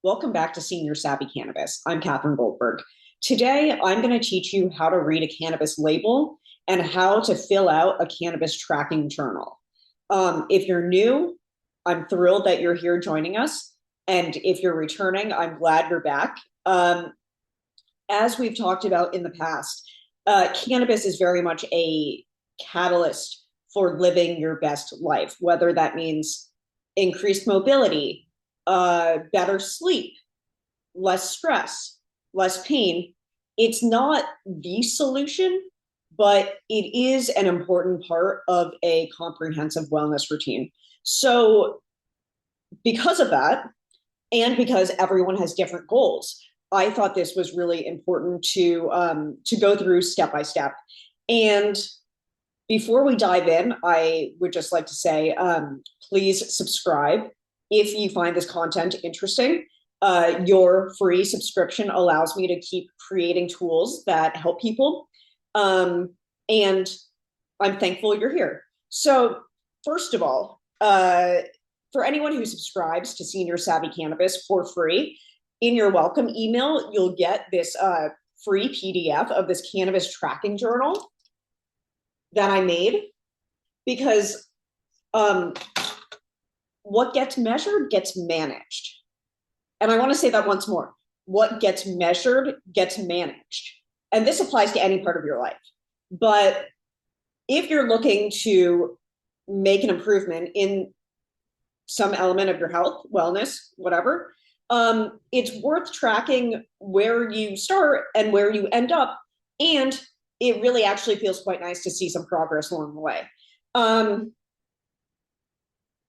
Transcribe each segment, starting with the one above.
Welcome back to Senior Savvy Cannabis. I'm Katherine Goldberg. Today, I'm going to teach you how to read a cannabis label and how to fill out a cannabis tracking journal. If you're new, I'm thrilled that you're here joining us. And if you're returning, I'm glad you're back. As we've talked about in the past, cannabis is very much a catalyst for living your best life, whether that means increased mobility, better sleep, less stress, less pain. It's not the solution, but it is an important part of a comprehensive wellness routine. So, because of that, and because everyone has different goals, I thought this was really important to go through step by step. And before we dive in, I would just like to say, please subscribe if you find this content interesting. Your free subscription allows me to keep creating tools that help people. And I'm thankful you're here. So, first of all, for anyone who subscribes to Senior Savvy Cannabis for free, in your welcome email, you'll get this free PDF of this cannabis tracking journal that I made, because what gets measured gets managed. And I want to say that once more. What gets measured gets managed. And this applies to any part of your life. But if you're looking to make an improvement in some element of your health, wellness, whatever, it's worth tracking where you start and where you end up. And it really actually feels quite nice to see some progress along the way.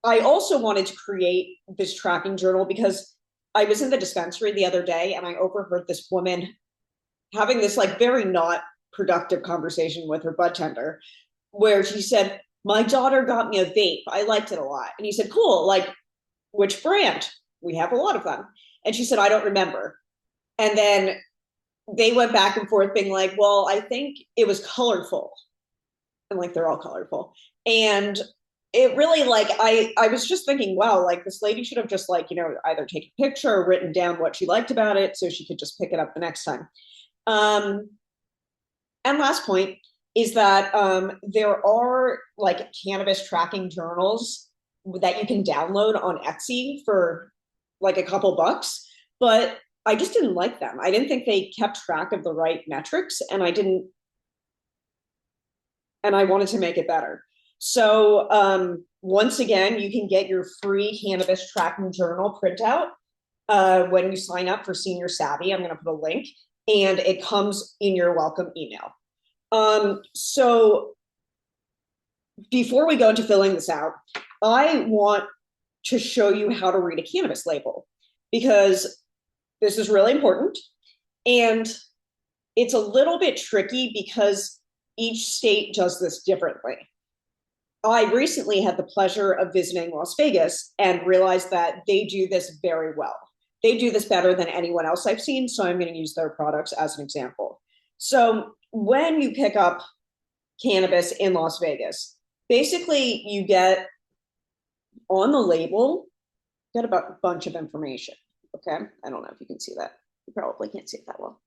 I also wanted to create this tracking journal because I was in the dispensary the other day and I overheard this woman having this like very not productive conversation with her bud tender, where she said, "My daughter got me a vape. I liked it a lot." And he said, "Cool, like which brand?" "We have a lot of them." And she said, "I don't remember." And then they went back and forth being like, "Well, I think it was colorful." And like, they're all colorful. And it really, like, I was just thinking, wow, like this lady should have just like, either taken a picture or written down what she liked about it so she could just pick it up the next time. And last point is that there are like cannabis tracking journals that you can download on Etsy for like a couple bucks, but I just didn't like them. I didn't think they kept track of the right metrics, and I wanted to make it better. So once again, you can get your free cannabis tracking journal printout when you sign up for Senior Savvy. I'm going to put a link, and it comes in your welcome email. So before we go into filling this out, I want to show you how to read a cannabis label, because this is really important. And it's a little bit tricky because each state does this differently. I recently had the pleasure of visiting Las Vegas and realized that they do this very well. They do this better than anyone else I've seen, so I'm going to use their products as an example. So when you pick up cannabis in Las Vegas, basically you get on the label, get a bunch of information. Okay, I don't know if you can see that. You probably can't see it that well.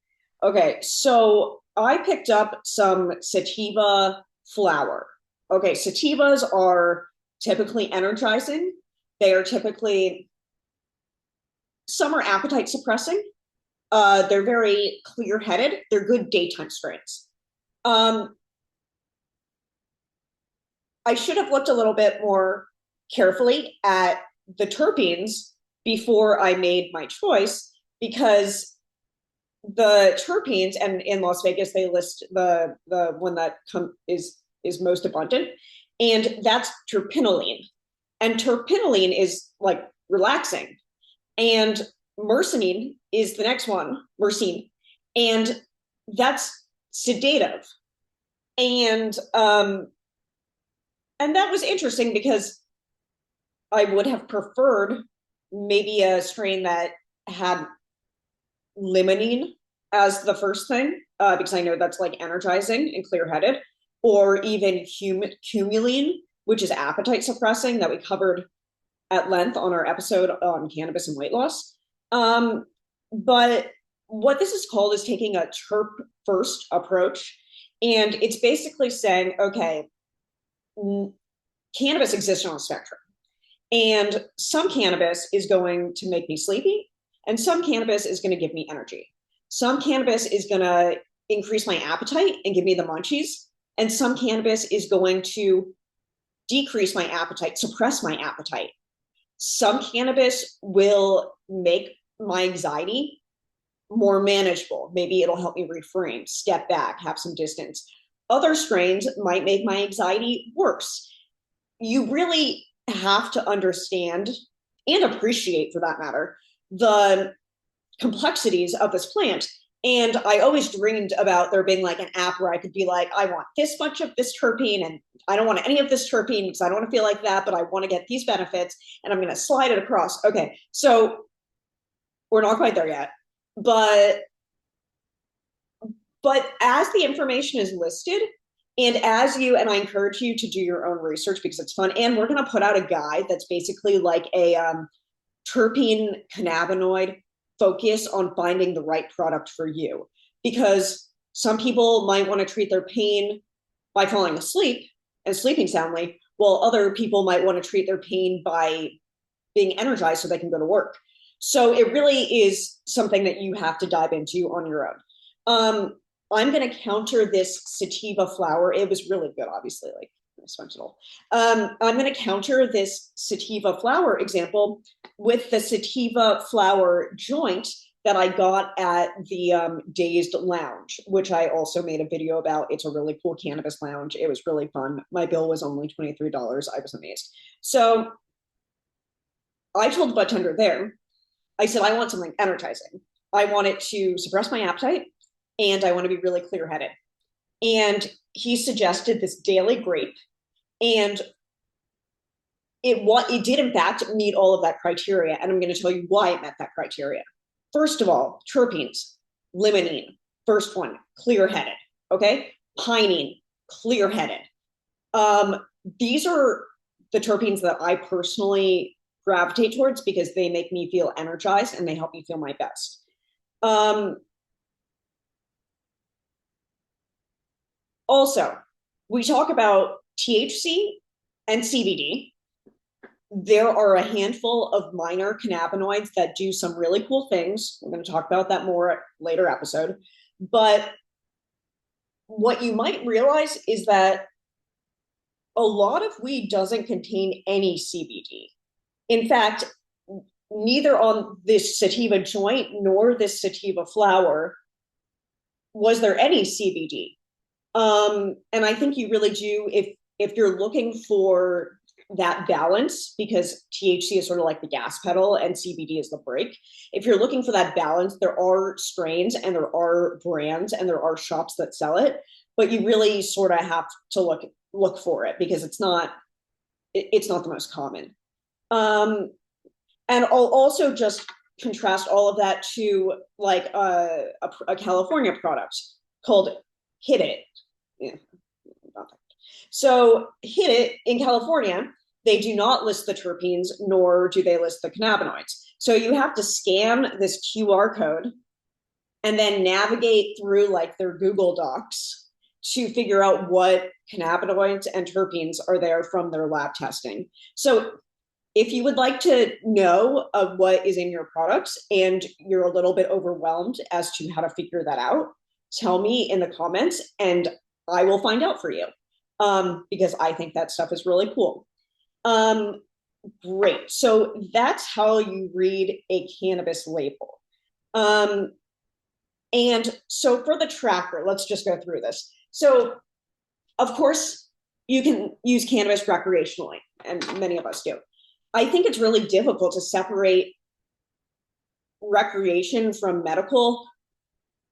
Okay, so I picked up some sativa flower. Okay, sativas are typically energizing. They are typically, some are appetite suppressing. They're very clear-headed. They're good daytime strains. I should have looked a little bit more carefully at the terpenes before I made my choice, because the terpenes, and in Las Vegas they list the one that is most abundant, and that's terpinolene. And terpinolene is like relaxing, and myrcene is the next one, myrcene, and that's sedative. And that was interesting because I would have preferred maybe a strain that had limonene as the first thing, because I know that's like energizing and clear-headed, or even cumulene, which is appetite suppressing, that we covered at length on our episode on cannabis and weight loss. Um, but what this is called is taking a terp first approach. And it's basically saying, okay, cannabis exists on a spectrum. And some cannabis is going to make me sleepy, and some cannabis is going to give me energy. Some cannabis is going to increase my appetite and give me the munchies, and some cannabis is going to decrease my appetite, suppress my appetite. Some cannabis will make my anxiety more manageable. Maybe it'll help me reframe, step back, have some distance. Other strains might make my anxiety worse. You really have to understand and appreciate, for that matter, the complexities of this plant. And I always dreamed about there being like an app where I could be like, I want this much of this terpene, and I don't want any of this terpene because I don't want to feel like that, but I want to get these benefits, and I'm going to slide it across. Okay, so we're not quite there yet, but as the information is listed, and as you, and I encourage you to do your own research because it's fun, and we're going to put out a guide that's basically like a terpene cannabinoid focus on finding the right product for you. Because some people might want to treat their pain by falling asleep and sleeping soundly, while other people might want to treat their pain by being energized so they can go to work. So it really is something that you have to dive into on your own. I'm going to counter this sativa flower. It was really good, obviously, like functional. I'm going to counter this sativa flower example with the sativa flower joint that I got at the Dazed Lounge, which I also made a video about. It's a really cool cannabis lounge. It was really fun. My bill was only $23. I was amazed. So I told the bartender there, I said, I want something energizing. I want it to suppress my appetite, and I want to be really clear headed. And he suggested this daily grape, and it did in fact meet all of that criteria, and I'm going to tell you why it met that criteria. First of all, terpenes, limonene, first one, clear-headed, okay? Pinene, clear-headed. These are the terpenes that I personally gravitate towards because they make me feel energized and they help me feel my best. Also, we talk about THC and CBD. There are a handful of minor cannabinoids that do some really cool things. We're going to talk about that more at a later episode. But what you might realize is that a lot of weed doesn't contain any CBD. In fact, neither on this sativa joint nor this sativa flower was there any CBD. And I think you really do, if you're looking for that balance, because THC is sort of like the gas pedal and CBD is the brake. If you're looking for that balance, there are strains and there are brands and there are shops that sell it, but you really sort of have to look for it because it's not the most common. And I'll also just contrast all of that to like a California product called Hit It. Yeah. So Hit It in California, they do not list the terpenes, nor do they list the cannabinoids. So you have to scan this QR code and then navigate through like their Google Docs to figure out what cannabinoids and terpenes are there from their lab testing. So if you would like to know what is in your products and you're a little bit overwhelmed as to how to figure that out, tell me in the comments and I will find out for you. Because I think that stuff is really cool. Great. So that's how you read a cannabis label. And so for the tracker, let's just go through this. So, of course, you can use cannabis recreationally, and many of us do. I think it's really difficult to separate recreation from medical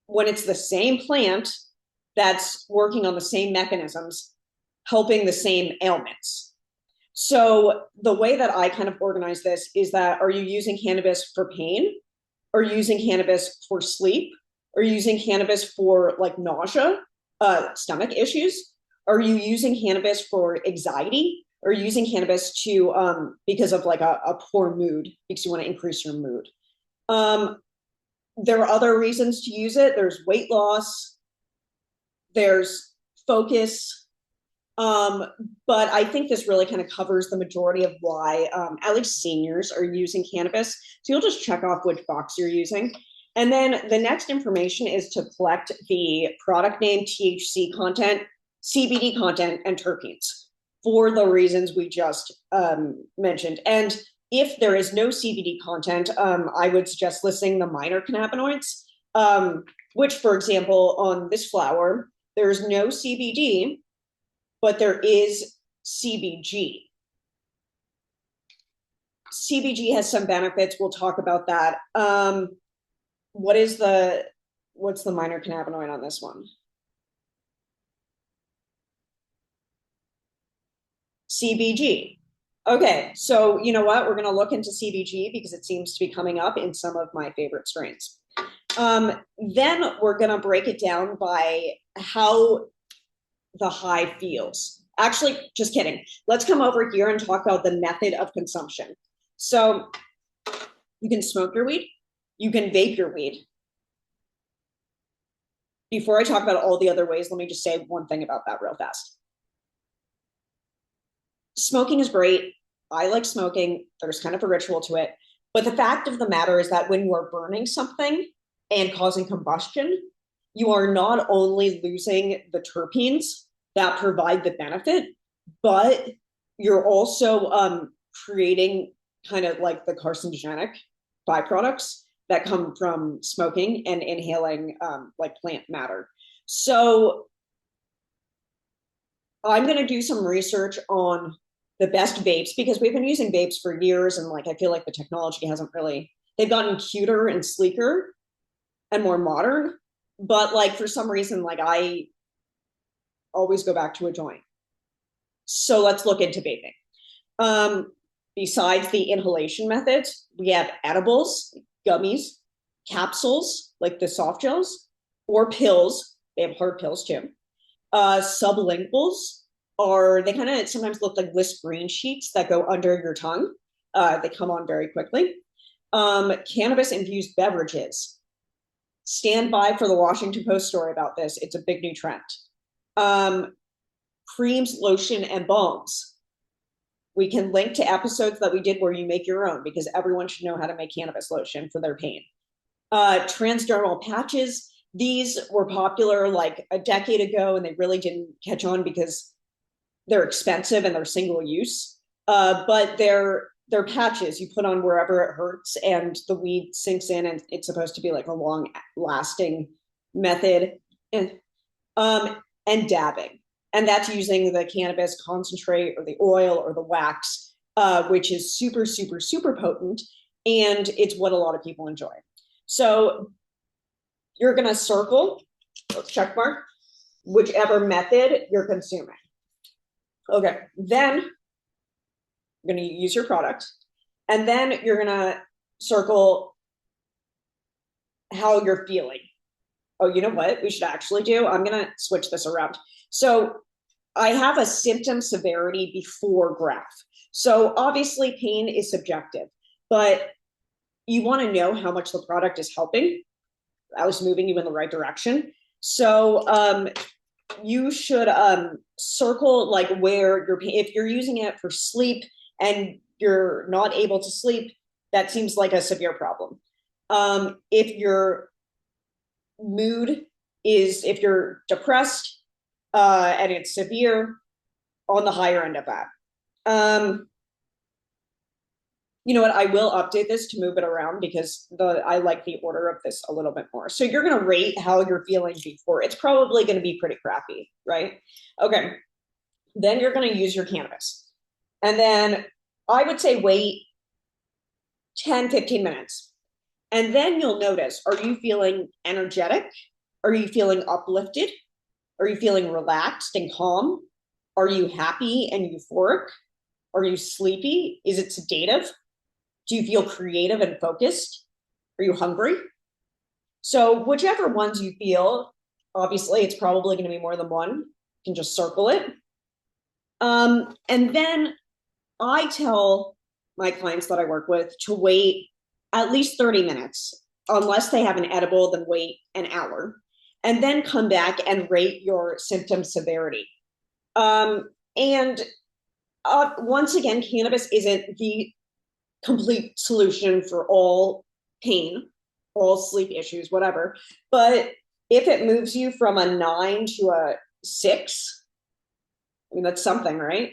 when it's the same plant that's working on the same mechanisms, helping the same ailments. So the way that I kind of organize this is that, are you using cannabis for pain? Are you using cannabis for sleep? Are you using cannabis for like nausea, stomach issues? Are you using cannabis for anxiety? Or using cannabis to because of like a poor mood because you want to increase your mood? Um, there are other reasons to use it. There's weight loss, there's focus. Um, but I think this really kind of covers the majority of why at least seniors are using cannabis. So you'll just check off which box you're using. And then the next information is to collect the product name, THC content, CBD content, and terpenes for the reasons we just mentioned. And if there is no CBD content, I would suggest listing the minor cannabinoids, which, for example, on this flower, there's no CBD, but there is CBG. CBG has some benefits. We'll talk about that. What's the minor cannabinoid on this one? CBG. Okay, so you know what? We're going to look into CBG because it seems to be coming up in some of my favorite strains. Then we're going to break it down by how the high feels. Actually, just kidding. Let's come over here and talk about the method of consumption. So you can smoke your weed, you can vape your weed. Before I talk about all the other ways, let me just say one thing about that real fast. Smoking is great. I like smoking. There's kind of a ritual to it. But the fact of the matter is that when you are burning something and causing combustion, you are not only losing the terpenes that provide the benefit, but you're also creating kind of like the carcinogenic byproducts that come from smoking and inhaling like plant matter. So I'm going to do some research on the best vapes because we've been using vapes for years, and like I feel like the technology hasn't really, they've gotten cuter and sleeker and more modern, but like for some reason, like I always go back to a joint. So let's look into vaping. Besides the inhalation methods, we have edibles, gummies, capsules, like the soft gels, or pills. They have hard pills too. Sublinguals they kind of sometimes look like Listerine sheets that go under your tongue. They come on very quickly. Cannabis infused beverages. Stand by for the Washington Post story about this. It's a big new trend. Creams, lotion, and balms. We can link to episodes that we did where you make your own because everyone should know how to make cannabis lotion for their pain. Transdermal patches. These were popular like a decade ago and they really didn't catch on because they're expensive and they're single use. But they're patches you put on wherever it hurts and the weed sinks in and it's supposed to be like a long lasting method. And dabbing. And that's using the cannabis concentrate or the oil or the wax, which is super, super, super potent. And it's what a lot of people enjoy. So you're going to circle, check mark, whichever method you're consuming. Okay, then you're going to use your product. And then you're going to circle how you're feeling. Oh, you know what we should actually do? I'm going to switch this around. So I have a symptom severity before graph. So obviously pain is subjective, but you want to know how much the product is helping, at least moving you in the right direction. So you should circle like where if you're using it for sleep and you're not able to sleep, that seems like a severe problem. If your mood is, if you're depressed and it's severe, on the higher end of that. You know what? I will update this to move it around because I like the order of this a little bit more. So you're going to rate how you're feeling before. It's probably going to be pretty crappy, right? Okay. Then you're going to use your cannabis. And then I would say wait 10, 15 minutes. And then you'll notice, are you feeling energetic? Are you feeling uplifted? Are you feeling relaxed and calm? Are you happy and euphoric? Are you sleepy? Is it sedative? Do you feel creative and focused? Are you hungry? So whichever ones you feel, obviously it's probably going to be more than one. You can just circle it. And then I tell my clients that I work with to wait at least 30 minutes. Unless they have an edible, then wait an hour. And then come back and rate your symptom severity. And once again, cannabis isn't the complete solution for all pain, all sleep issues, whatever. But if it moves you from a 9 to a 6, I mean, that's something, right?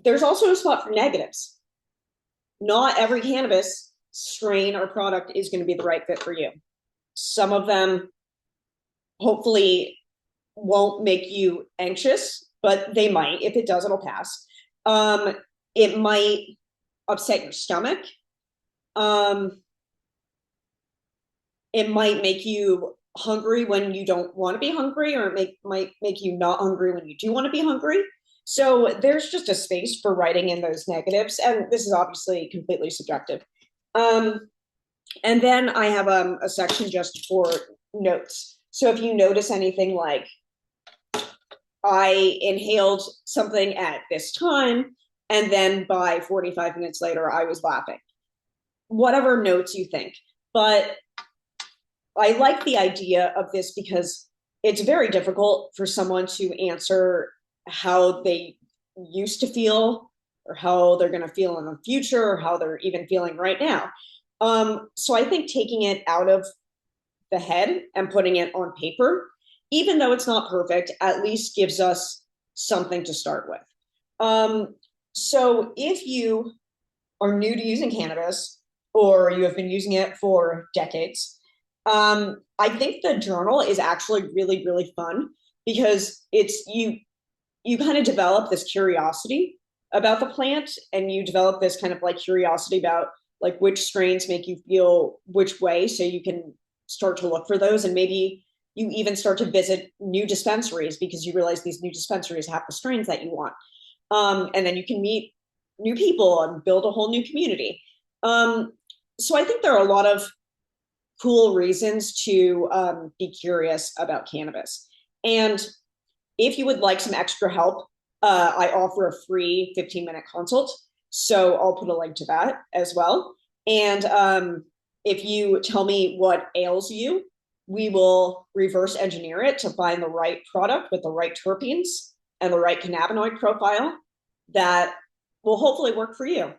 There's also a spot for negatives. Not every cannabis strain or product is going to be the right fit for you. Some of them hopefully won't make you anxious, but they might. If it does, it'll pass. It might upset your stomach. It might make you hungry when you don't want to be hungry, or it might make you not hungry when you do want to be hungry. So there's just a space for writing in those negatives, and this is obviously completely subjective. And then I have a section just for notes. So if you notice anything like, I inhaled something at this time, and then by 45 minutes later, I was laughing. Whatever notes you think. But I like the idea of this because it's very difficult for someone to answer how they used to feel, or how they're going to feel in the future, or how they're even feeling right now. So I think taking it out of the head and putting it on paper, even though it's not perfect, at least gives us something to start with. So if you are new to using cannabis, or you have been using it for decades, I think the journal is actually really, really fun, because it's you kind of develop this curiosity about the plant, and you develop this kind of like curiosity about like which strains make you feel which way, so you can start to look for those. And maybe you even start to visit new dispensaries because you realize these new dispensaries have the strains that you want. And then you can meet new people and build a whole new community. So I think there are a lot of cool reasons to be curious about cannabis. And if you would like some extra help, I offer a free 15-minute consult. So I'll put a link to that as well. And if you tell me what ails you, we will reverse engineer it to find the right product with the right terpenes and the right cannabinoid profile that will hopefully work for you.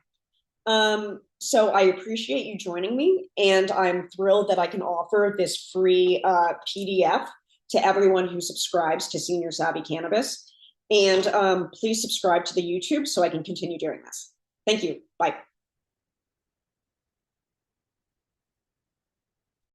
So I appreciate you joining me, and I'm thrilled that I can offer this free PDF to everyone who subscribes to Senior Savvy Cannabis. And please subscribe to the YouTube so I can continue doing this. Thank you. Bye.